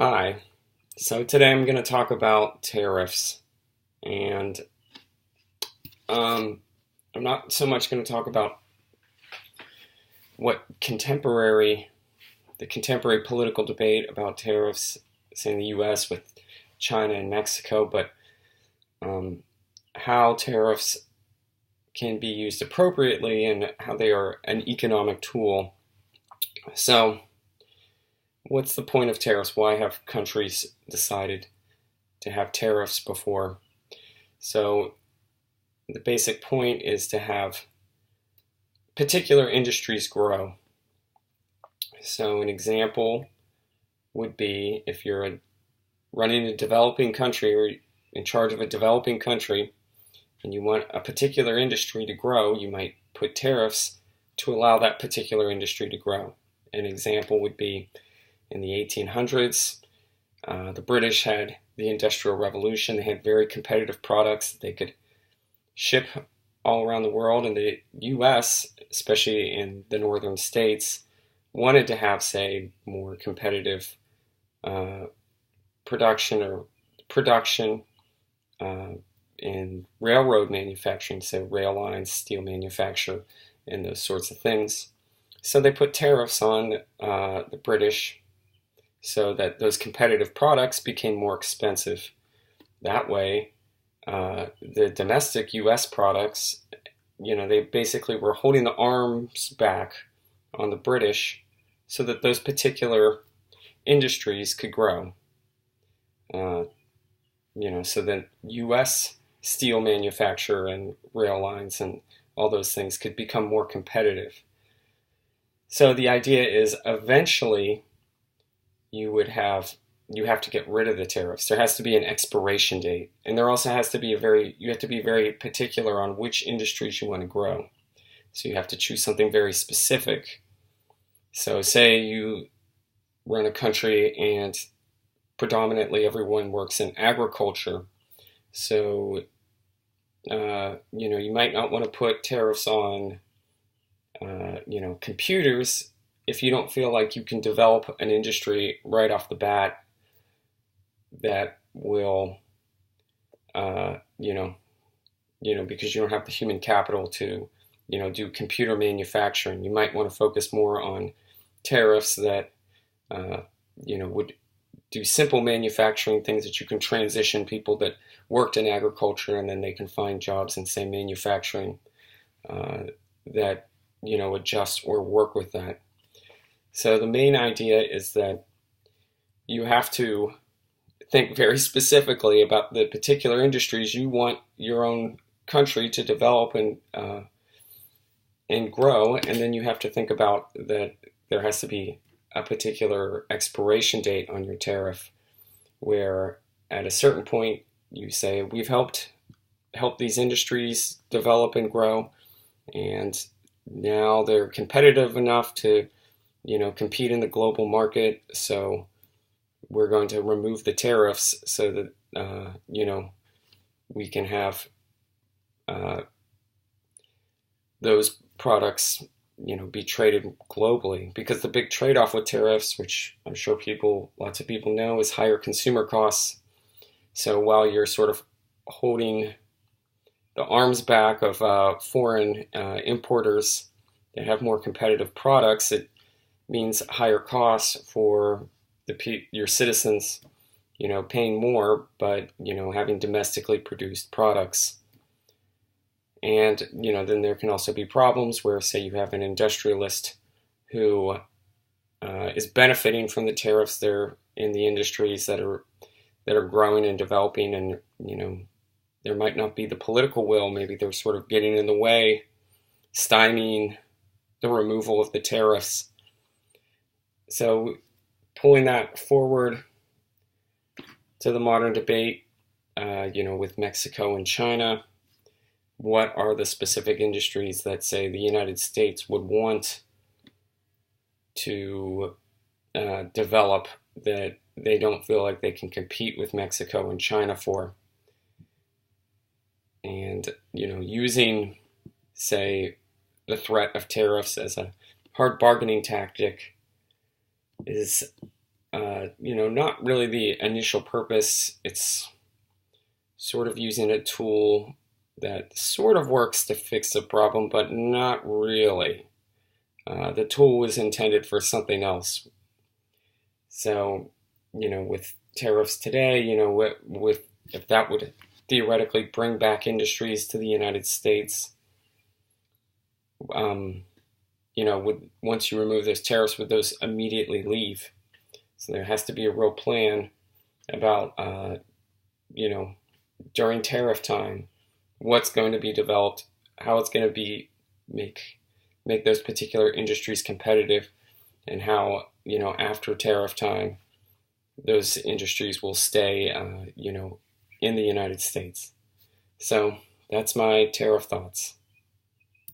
Hi. So today I'm going to talk about tariffs, and I'm not so much going to talk about what the contemporary political debate about tariffs, say in the U.S. with China and Mexico, but um, how tariffs can be used appropriately and how they are an economic tool. So, what's the point of tariffs? Why have countries decided to have tariffs before? So, the basic point is to have particular industries grow. So, an example would be if you're running a developing country or in charge of a developing country and you want a particular industry to grow, you might put tariffs to allow that particular industry to grow. An example would be in the 1800s, the British had the Industrial Revolution. They had very competitive products that they could ship all around the world, and the U.S., especially in the northern states, wanted to have, say, more competitive uh, production in railroad manufacturing, so rail lines, steel manufacture, and those sorts of things. So they put tariffs on the British so that those competitive products became more expensive. That way, the domestic U.S. products, they basically were holding the arms back on the British so that those particular industries could grow. Uh, so that U.S. steel manufacture and rail lines and all those things could become more competitive. So the idea is eventually you have to get rid of the tariffs. There has to be an expiration date, and there also has to be you have to be very particular on which industries you want to grow. So you have to choose something very specific. So say you run a country and predominantly everyone works in agriculture. So you might not want to put tariffs on computers if you don't feel like you can develop an industry right off the bat that will, uh, you know, because you don't have the human capital to, do computer manufacturing. You might want to focus more on tariffs that, would do simple manufacturing, things that you can transition people that worked in agriculture and then they can find jobs in, say, manufacturing that, adjust or work with that. So the main idea is that you have to think very specifically about the particular industries you want your own country to develop and grow, and then you have to think about that there has to be a particular expiration date on your tariff, where at a certain point you say we've helped these industries develop and grow, and now they're competitive enough to compete in the global market. So we're going to remove the tariffs so that we can have those products be traded globally, because the big trade-off with tariffs, which I'm sure lots of people know, is higher consumer costs. So while you're sort of holding the arms back of foreign importers that have more competitive products, it means higher costs for your citizens, paying more, but having domestically produced products. And then there can also be problems where, say, you have an industrialist who is benefiting from the tariffs there in the industries that are growing and developing, and there might not be the political will. Maybe they're sort of getting in the way, stymieing the removal of the tariffs. So pulling that forward to the modern debate, with Mexico and China, what are the specific industries that, say, the United States would want to develop that they don't feel like they can compete with Mexico and China for? And, using, say, the threat of tariffs as a hard bargaining tactic is not really the initial purpose. It's sort of using a tool that sort of works to fix a problem, but not really. The tool was intended for something else. So, with tariffs today, with if that would theoretically bring back industries to the United States, once you remove those tariffs, would those immediately leave? So there has to be a real plan about, during tariff time, what's going to be developed, how it's going to be make those particular industries competitive, and how after tariff time, those industries will stay in the United States. So that's my tariff thoughts.